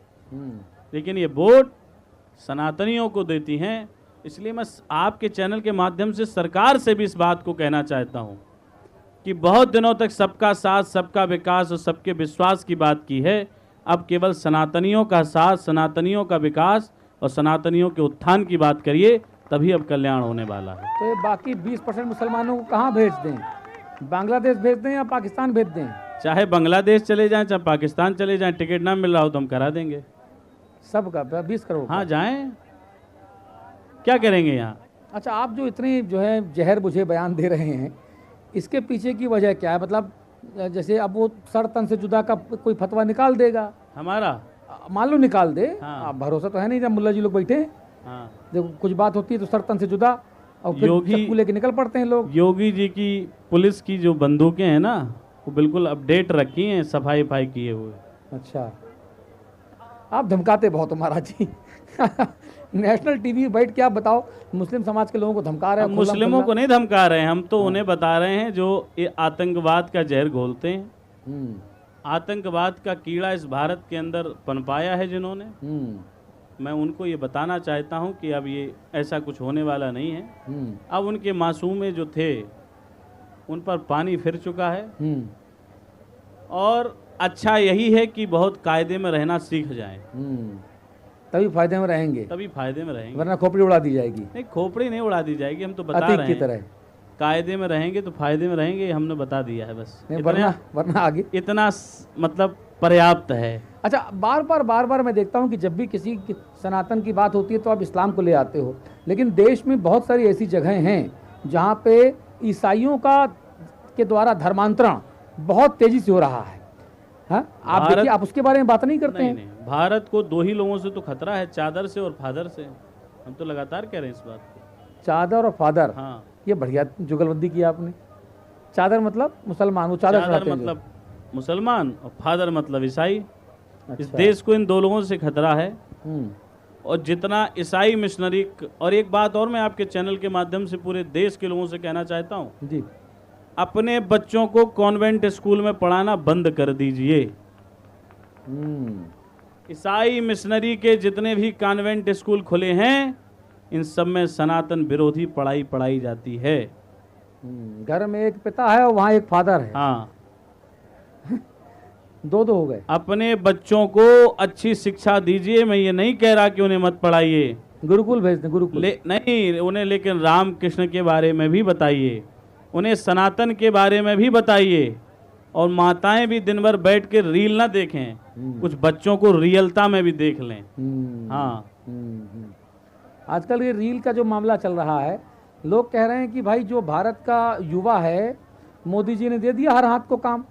लेकिन ये वोट सनातनियों को देती हैं। इसलिए मैं आपके चैनल के माध्यम से सरकार से भी इस बात को कहना चाहता हूं कि बहुत दिनों तक सबका साथ, सबका विकास और सबके विश्वास की बात की है। अब केवल सनातनियों का साथ, सनातनियों का विकास और सनातनियों के उत्थान की बात करिए, तभी अब कल्याण होने वाला है। तो ये बाकी 20% मुसलमानों को कहाँ भेज दें? बांग्लादेश भेज दें या पाकिस्तान भेज दें? चाहे बांग्लादेश चले जाएं, चाहे पाकिस्तान चले जाएं, टिकट ना मिल रहा हो तो हम करा देंगे सबका 20 करोड़। हाँ जाएं, क्या करेंगे यहाँ। अच्छा, आप जो इतनी जो है जहर बुझे बयान दे रहे हैं, इसके पीछे की वजह क्या है? मतलब जैसे अब वो सर तन से जुदा का कोई फतवा निकाल देगा, हमारा मान लो निकाल दे, हाँ। अब भरोसा तो है नहीं जब मुल्ला जी लोग बैठे हैं। हाँ, देखो कुछ बात होती है तो सर तन से जुदा, और फिर योगी- चप्पू लेके निकल पड़ते हैं लोग। योगी जी की पुलिस की जो बंदूकें हैं ना, वो बिल्कुल अपडेट रखी हैं, सफाई वफाई किए हुए। अच्छा, आप धमकाते बहुत हो महाराज जी। नेशनल टीवी बैठ के आप बताओ, मुस्लिम समाज के लोगों को धमका रहे अब हैं, मुस्लिमों को नहीं धमका रहे हैं, हम तो उन्हें बता रहे हैं जो ये आतंकवाद का जहर घोलते हैं। हम्म, आतंकवाद का कीड़ा इस भारत के अंदर पनपाया है जिन्होंने, मैं उनको ये बताना चाहता हूँ कि अब ये ऐसा कुछ होने वाला नहीं है। अब उनके मासूमे जो थे उन पर पानी फिर चुका है, और अच्छा यही है कि बहुत कायदे में रहना सीख जाएं, तभी फायदे में रहेंगे, तभी फायदे में रहेंगे। वरना खोपड़ी उड़ा दी जाएगी, नहीं, खोपड़ी नहीं उड़ा दी जाएगी, हम तो बता अतीक रहे की हैं तरह। कायदे में रहेंगे तो फायदे में रहेंगे, हमने बता दिया है बस। नहीं, वरना आगे इतना मतलब पर्याप्त है। अच्छा, बार बार मैं देखता हूँ कि जब भी किसी सनातन की बात होती है तो आप इस्लाम को ले आते हो, लेकिन देश में बहुत सारी ऐसी जगहें हैं जहाँ पे ईसाइयों का के द्वारा धर्मांतरण बहुत तेजी से हो रहा है। हाँ, आप देखिए, आप उसके बारे में बात नहीं करते हैं। नहीं, भारत को दो ही लोगों से तो खतरा है, चादर से और फादर से। हम तो लगातार कह रहे हैं इस बात को। चादर और फादर, हाँ, ये बढ़िया जुगलबंदी की आपने। चादर मतलब मुसलमान, वो चादर चढ़ाते हैं मतलब मुसलमान, और फादर मतलब ईसाई। जो। इस अच्छा। देश को इन दो लोगों से खतरा है। हम्म, और जितना ईसाई मिशनरी, और एक बात और मैं आपके चैनल के माध्यम से पूरे देश के लोगों से कहना चाहता हूँ, जी, अपने बच्चों को कॉन्वेंट स्कूल में पढ़ाना बंद कर दीजिए। ईसाई मिशनरी के जितने भी कॉन्वेंट स्कूल खुले हैं, इन सब में सनातन विरोधी पढ़ाई पढ़ाई जाती है। घर में एक पिता है और वहाँ एक फादर है। हाँ, दो हो गए। अपने बच्चों को अच्छी शिक्षा दीजिए। मैं ये नहीं कह रहा कि उन्हें मत पढ़ाइए, गुरुकुल भेज दें, गुरुकुल। नहीं उन्हें, लेकिन राम कृष्ण के बारे में भी बताइए, उन्हें सनातन के बारे में भी बताइए। और माताएं भी दिन भर बैठ के रील ना देखें, कुछ बच्चों को रियलता में भी देख लें। हाँ, आजकल ये रील का जो मामला चल रहा है, लोग कह रहे हैं कि भाई जो भारत का युवा है, मोदी जी ने दे दिया हर हाथ को काम,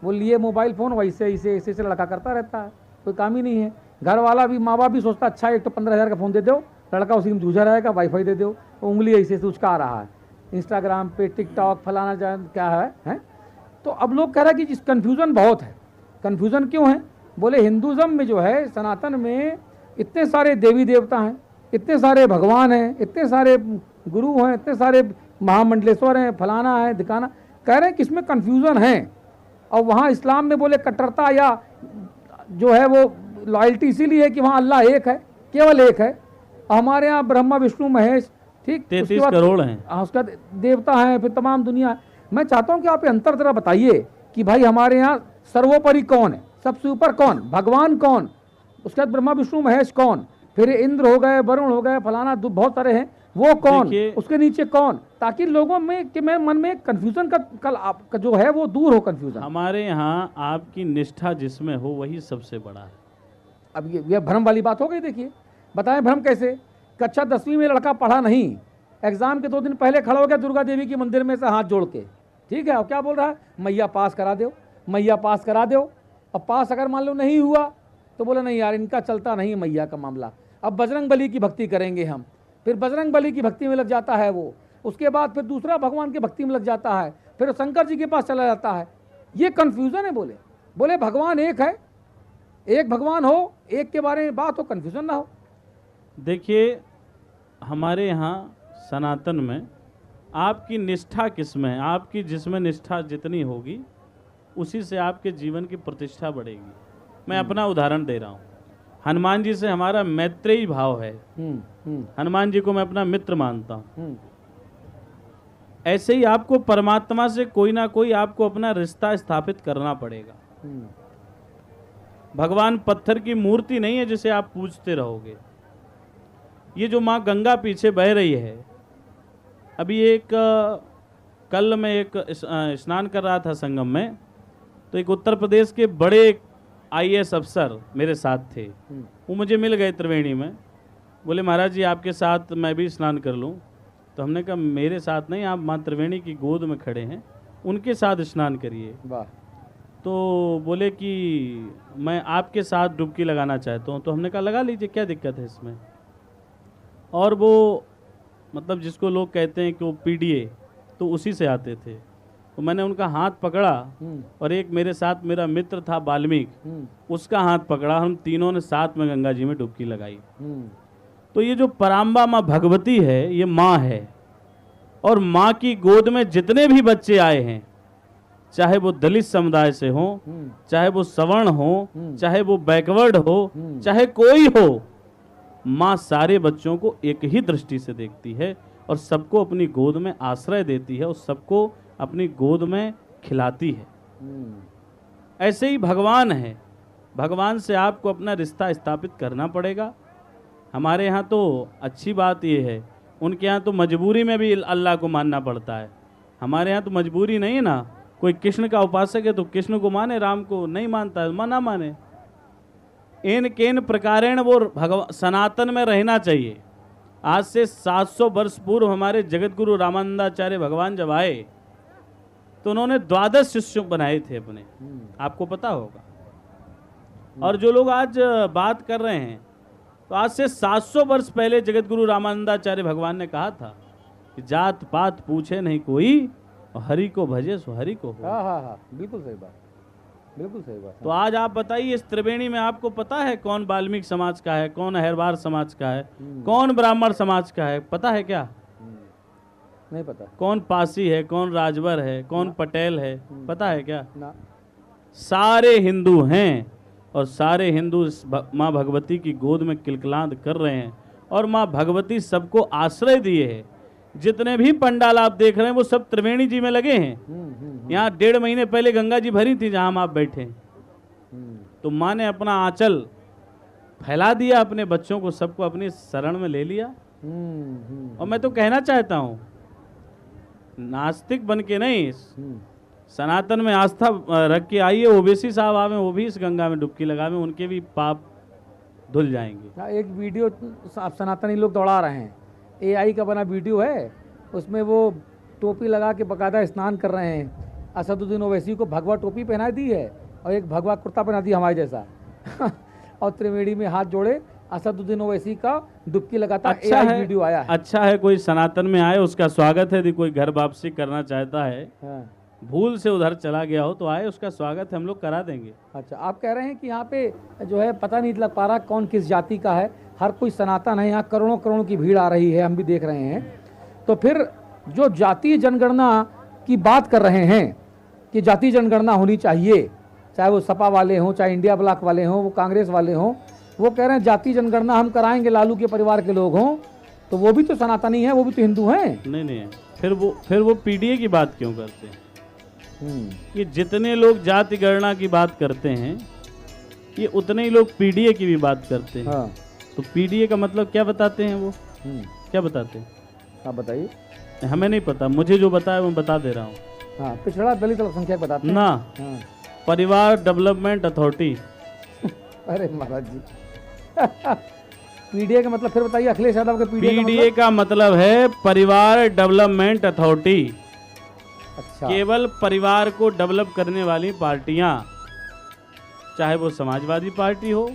वो लिए मोबाइल फ़ोन, वैसे ऐसे लड़का करता रहता है, कोई काम ही नहीं है। घर वाला भी, माँ बाप भी सोचता अच्छा एक तो 15,000 का फ़ोन दे दो, लड़का उसी में जूझा रहेगा, वाईफाई दे दो, उंगली ऐसे से उचका रहा है इंस्टाग्राम पे, टिकटॉक, फलाना जान क्या है? तो अब लोग कह रहे हैं कि कन्फ्यूज़न बहुत है। कन्फ्यूज़न क्यों है? बोले हिंदुज़म में जो है, सनातन में इतने सारे देवी देवता हैं, इतने सारे भगवान हैं, इतने सारे गुरु हैं, इतने सारे महामंडलेश्वर हैं, फलाना है, दिखाना, कह रहे हैं कि इसमें कन्फ्यूज़न है। और वहाँ इस्लाम में बोले कट्टरता या जो है वो लॉयल्टी इसीलिए है कि वहाँ अल्लाह एक है, केवल एक है। हमारे यहाँ ब्रह्मा विष्णु महेश, ठीक, 33 करोड़ हैं। हाँ, उसका देवता है, फिर तमाम दुनिया है। मैं चाहता हूँ कि आप अंतर जरा बताइए कि भाई हमारे यहाँ सर्वोपरि कौन है, सबसे ऊपर कौन, भगवान कौन, उसके बाद ब्रह्मा विष्णु महेश कौन, फिर इंद्र हो गए, वरुण हो गए, फलाना बहुत सारे हैं, वो कौन, उसके नीचे कौन, ताकि लोगों में कि मैं मन में कंफ्यूजन का कल आपका जो है वो दूर हो कंफ्यूजन। हमारे यहाँ आपकी निष्ठा जिसमें हो वही सबसे बड़ा है। अब ये भ्रम वाली बात हो गई। देखिए, बताएं भ्रम कैसे? कक्षा 10वीं में लड़का पढ़ा नहीं, एग्जाम के 2 दिन पहले खड़ा हो गया दुर्गा देवी के मंदिर में से हाथ जोड़ के, ठीक है, और क्या बोल रहा है, मैया पास करा दो, मैया पास करा दो। अब पास अगर मान लो नहीं हुआ तो बोले नहीं यार, इनका चलता नहीं मैया का मामला, अब बजरंग बली की भक्ति करेंगे हम। फिर बजरंग बली की भक्ति में लग जाता है वो, उसके बाद फिर दूसरा भगवान की भक्ति में लग जाता है, फिर शंकर जी के पास चला जाता है। ये कन्फ्यूज़न है। बोले भगवान एक है, एक भगवान हो, एक के बारे में बात हो, कन्फ्यूज़न ना हो। देखिए, हमारे यहाँ सनातन में आपकी निष्ठा किस में है, आपकी जिसमें निष्ठा जितनी होगी उसी से आपके जीवन की प्रतिष्ठा बढ़ेगी। मैं अपना उदाहरण दे रहा हूँ। हनुमान जी से हमारा मैत्रेयी भाव है, हनुमान जी को मैं अपना मित्र मानता हूँ। ऐसे ही आपको परमात्मा से कोई ना कोई आपको अपना रिश्ता स्थापित करना पड़ेगा। भगवान पत्थर की मूर्ति नहीं है जिसे आप पूजते रहोगे। ये जो माँ गंगा पीछे बह रही है, अभी कल मैं एक स्नान कर रहा था संगम में, तो एक उत्तर प्रदेश के बड़े IAS अफसर मेरे साथ थे। वो मुझे मिल गए त्रिवेणी में, बोले महाराज जी आपके साथ मैं भी स्नान कर लूं। तो हमने कहा मेरे साथ नहीं, आप माँ त्रिवेणी की गोद में खड़े हैं, उनके साथ स्नान करिए। वाह। तो बोले कि मैं आपके साथ डुबकी लगाना चाहता हूँ। तो हमने कहा लगा लीजिए, क्या दिक्कत है इसमें। और वो मतलब जिसको लोग कहते हैं कि वो पीडीए, तो उसी से आते थे। तो मैंने उनका हाथ पकड़ा और एक मेरे साथ मेरा मित्र था वाल्मीकि, उसका हाथ पकड़ा, हम तीनों ने साथ में गंगा जी में डुबकी लगाई। तो ये जो पराम्बा माँ भगवती है, ये माँ है, और माँ की गोद में जितने भी बच्चे आए हैं, चाहे वो दलित समुदाय से हो, चाहे वो सवर्ण हो, चाहे वो बैकवर्ड हो, चाहे कोई हो, माँ सारे बच्चों को एक ही दृष्टि से देखती है और सबको अपनी गोद में आश्रय देती है और सबको अपनी गोद में खिलाती है। ऐसे ही भगवान है, भगवान से आपको अपना रिश्ता स्थापित करना पड़ेगा। हमारे यहाँ तो अच्छी बात ये है, उनके यहाँ तो मजबूरी में भी अल्लाह को मानना पड़ता है। हमारे यहाँ तो मजबूरी नहीं है ना, कोई कृष्ण का उपासक है तो कृष्ण को माने, राम को नहीं मानता है ना माने। इन केन प्रकारेण वो भगवान सनातन में रहना चाहिए। आज से 700 वर्ष पूर्व हमारे जगत गुरु रामानंदाचार्य भगवान जब आए तो उन्होंने 12 शिष्य बनाए थे अपने, आपको पता होगा। और जो लोग आज बात कर रहे हैं, तो आज से 700 वर्ष पहले जगत गुरु रामानंदाचार्य भगवान ने कहा था कि जात पात पूछे नहीं कोई, और हरि को भजे सो हरि को हो। हाँ, बिल्कुल सही बात, बिल्कुल सही बात। तो आज आप बताइए, इस त्रिवेणी में आपको पता है कौन वाल्मीकि समाज का है, कौन अहिरवार समाज का है, कौन ब्राह्मण समाज का है, पता है क्या? नहीं पता। कौन पासी है, कौन राजवर है, कौन पटेल है, पता है क्या? ना। सारे हिंदू हैं, और सारे हिंदू माँ भगवती की गोद में किलकिलांत कर रहे हैं, और माँ भगवती सबको आश्रय दिए है। जितने भी पंडाल आप देख रहे हैं वो सब त्रिवेणी जी में लगे हैं। यहाँ 1.5 महीने पहले गंगा जी भरी थी जहाँ हम आप बैठे हैं। तो माँ ने अपना आंचल फैला दिया, अपने बच्चों को सबको अपनी शरण में ले लिया। और मैं तो कहना चाहता हूँ, नास्तिक बन के नहीं, सनातन में आस्था रख के आइए। ओबीसी साहब आवे, वो भी इस गंगा में डुबकी लगावे, उनके भी पाप धुल जाएंगे। एक वीडियो आप सनातनी लोग दौड़ा रहे हैं, एआई का बना वीडियो है, उसमें वो टोपी लगा के बकायदा स्नान कर रहे हैं। असदुद्दीन ओवैसी को भगवा टोपी पहना दी है और एक भगवा कुर्ता पहना दिया हमारे जैसा और त्रिवेणी में हाथ जोड़े असदुद्दीन ओवैसी का डुबकी लगाता। अच्छा है, वीडियो आया है। अच्छा है, कोई सनातन में आए, उसका स्वागत है। यदि कोई घर वापसी करना चाहता है, भूल से उधर चला गया हो तो आए, उसका स्वागत है, हम लोग करा देंगे। अच्छा, आप कह रहे हैं कि यहाँ पे जो है पता नहीं लग पा रहा कौन किस जाति का है, हर कोई सनातन है। यहाँ करोड़ों करोड़ों की भीड़ आ रही है, हम भी देख रहे हैं। तो फिर जो जातीय जनगणना की बात कर रहे हैं कि जातीय जनगणना होनी चाहिए, चाहे वो सपा वाले हों, चाहे इंडिया ब्लॉक वाले हों, वो कांग्रेस वाले हों, वो कह रहे हैं जातीय जनगणना हम कराएंगे, लालू के परिवार के लोग हों, तो वो भी तो सनातनी है, वो भी तो हिंदू हैं। नहीं, फिर वो पीडीए की बात क्यों करते हैं? ये जितने लोग जाति गणना की बात करते हैं, ये उतने ही लोग पीडीए की भी बात करते हैं। हाँ। तो पीडीए का मतलब क्या बताते हैं वो? क्या बताते हैं? आप बताइए। हमें नहीं पता, मुझे जो बताया मैं बता दे रहा हूँ। हाँ, पिछड़ा दलित अल्पसंख्यक बताते हैं ना। हाँ। परिवार डेवलपमेंट अथॉरिटी। अरे महाराज जी पीडीए का मतलब फिर बताइए अखिलेश यादव के पीडीए का मतलब है परिवार डेवलपमेंट अथॉरिटी। अच्छा। केवल परिवार को डेवलप करने वाली पार्टियां, चाहे वो समाजवादी पार्टी हो,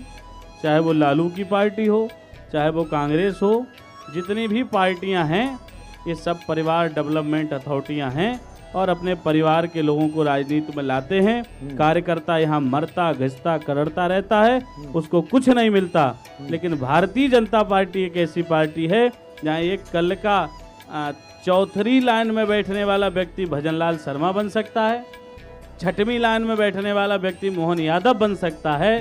चाहे वो लालू की पार्टी हो, चाहे वो कांग्रेस हो, जितनी भी पार्टियां हैं, ये सब परिवार डेवलपमेंट अथॉरिटियां हैं और अपने परिवार के लोगों को राजनीति में लाते हैं। कार्यकर्ता यहाँ मरता घिसता करड़ता रहता है, उसको कुछ नहीं मिलता। लेकिन भारतीय जनता पार्टी एक ऐसी पार्टी है जहाँ एक कल का चौथी लाइन में बैठने वाला व्यक्ति भजनलाल शर्मा बन सकता है, 6वीं लाइन में बैठने वाला व्यक्ति मोहन यादव बन सकता है,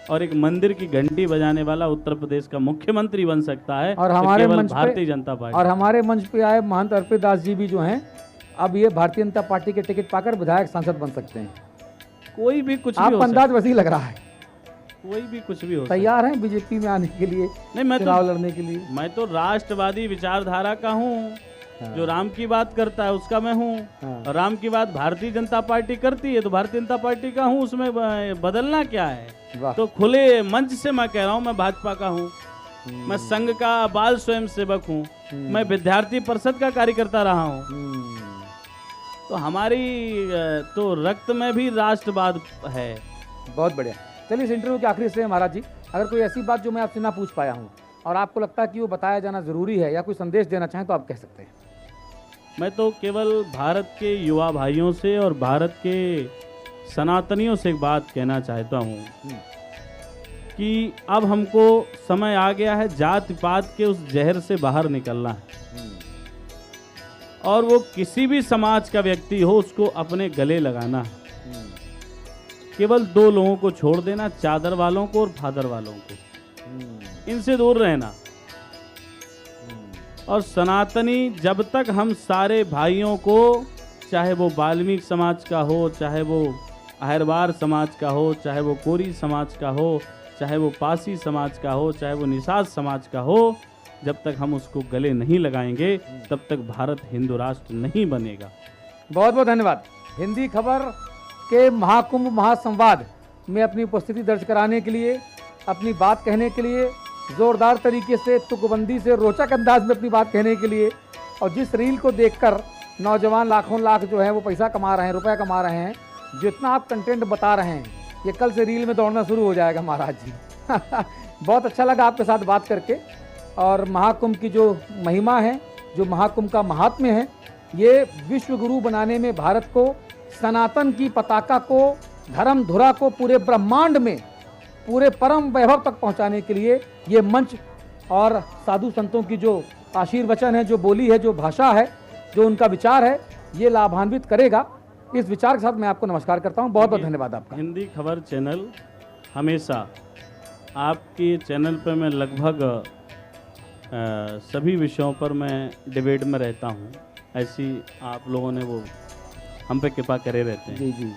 और एक मंदिर की घंटी बजाने वाला उत्तर प्रदेश का मुख्यमंत्री बन सकता है। और हमारे मंच भारतीय जनता पार्टी और हमारे मंच पे आए महंत अर्पित दास जी भी जो हैं, अब ये भारतीय जनता पार्टी के टिकट पाकर विधायक सांसद बन सकते हैं। कोई भी कुछ आप अंदाज वैसे ही लग रहा है, कोई भी कुछ भी हो। तैयार हैं बीजेपी में आने के लिए? नहीं, मैं चुनाव लड़ने के लिए? मैं तो राष्ट्रवादी विचारधारा का हूँ। जो राम की बात करता है उसका मैं हूँ। और राम की बात भारतीय जनता पार्टी करती है तो भारतीय जनता पार्टी का हूँ, उसमें बदलना क्या है? तो खुले मंच से मैं कह रहा हूँ मैं भाजपा का हूँ। मैं संघ का बाल स्वयं सेवक हूँ, मैं विद्यार्थी परिषद का कार्यकर्ता रहा हूँ। तो हमारी तो रक्त में भी राष्ट्रवाद है। बहुत बढ़िया। चलिए इस इंटरव्यू के आखिरी हिस्से में महाराज जी, अगर कोई ऐसी बात जो मैं आपसे ना पूछ पाया हूँ और आपको लगता है कि वो बताया जाना ज़रूरी है या कोई संदेश देना चाहें तो आप कह सकते हैं। मैं तो केवल भारत के युवा भाइयों से और भारत के सनातनियों से एक बात कहना चाहता हूँ कि अब हमको समय आ गया है जाति पात के उस जहर से बाहर निकलना है, और वो किसी भी समाज का व्यक्ति हो उसको अपने गले लगाना है। केवल दो लोगों को छोड़ देना, चादर वालों को और फादर वालों को, इनसे दूर रहना। और सनातनी जब तक हम सारे भाइयों को, चाहे वो वाल्मीकि समाज का हो, चाहे वो अहिरवार समाज का हो, चाहे वो कोरी समाज का हो, चाहे वो पासी समाज का हो, चाहे वो निषाद समाज का हो, जब तक हम उसको गले नहीं लगाएंगे तब तक भारत हिंदू राष्ट्र नहीं बनेगा। बहुत बहुत धन्यवाद। हिंदी खबर के महाकुंभ महासंवाद में अपनी उपस्थिति दर्ज कराने के लिए, अपनी बात कहने के लिए, ज़ोरदार तरीके से, तुकबंदी से, रोचक अंदाज में अपनी बात कहने के लिए, और जिस रील को देखकर नौजवान लाखों लाख जो है वो पैसा कमा रहे हैं, रुपया कमा रहे हैं, जितना आप कंटेंट बता रहे हैं ये कल से रील में दौड़ना शुरू हो जाएगा महाराज जी। बहुत अच्छा लगा आपके साथ बात करके। और महाकुंभ की जो महिमा है, जो महाकुंभ का महात्म्य है, ये विश्व गुरु बनाने में भारत को, सनातन की पताका को, धर्म धुरा को पूरे ब्रह्मांड में, पूरे परम वैभव तक पहुंचाने के लिए ये मंच और साधु संतों की जो आशीर्वचन है, जो बोली है, जो भाषा है, जो उनका विचार है, ये लाभान्वित करेगा। इस विचार के साथ मैं आपको नमस्कार करता हूं। बहुत बहुत धन्यवाद आपका। हिंदी खबर चैनल हमेशा आपके चैनल पर मैं लगभग सभी विषयों पर मैं डिबेट में रहता हूं। ऐसी आप लोगों ने वो हम पे कृपा करे रहते हैं। जी जी।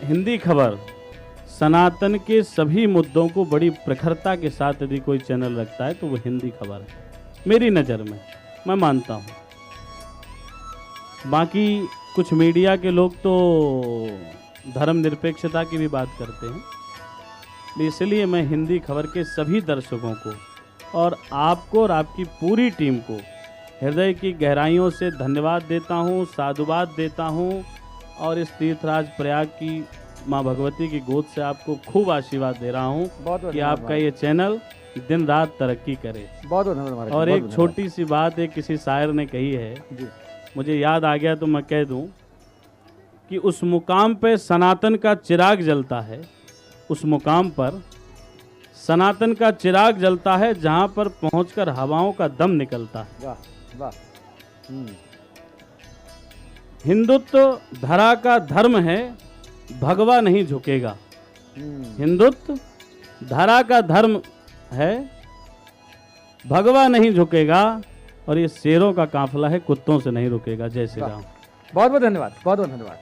हिंदी खबर सनातन के सभी मुद्दों को बड़ी प्रखरता के साथ यदि कोई चैनल रखता है तो वो हिंदी खबर है, मेरी नज़र में, मैं मानता हूँ। बाकी कुछ मीडिया के लोग तो धर्मनिरपेक्षता की भी बात करते हैं, इसलिए मैं हिंदी खबर के सभी दर्शकों को और आपको और आपकी पूरी टीम को हृदय की गहराइयों से धन्यवाद देता हूँ, साधुवाद देता हूँ, और इस तीर्थराज प्रयाग की माँ भगवती की गोद से आपको खूब आशीर्वाद दे रहा हूँ कि आपका ये चैनल दिन रात तरक्की करे। बहुत धन्यवाद। और एक छोटी सी बात एक किसी शायर ने कही है जी, मुझे याद आ गया तो मैं कह दूं कि उस मुकाम पे सनातन का चिराग जलता है, उस मुकाम पर सनातन का चिराग जलता है जहां पर पहुंचकर हवाओं का दम निकलता है। वाह वाह। हिंदुत्व धरा का धर्म है, भगवा नहीं झुकेगा। हिंदुत्व धरा का धर्म है, भगवा नहीं झुकेगा, और ये शेरों का काफिला है, कुत्तों से नहीं रुकेगा। जय श्री राम। बहुत बहुत धन्यवाद। बहुत बहुत धन्यवाद।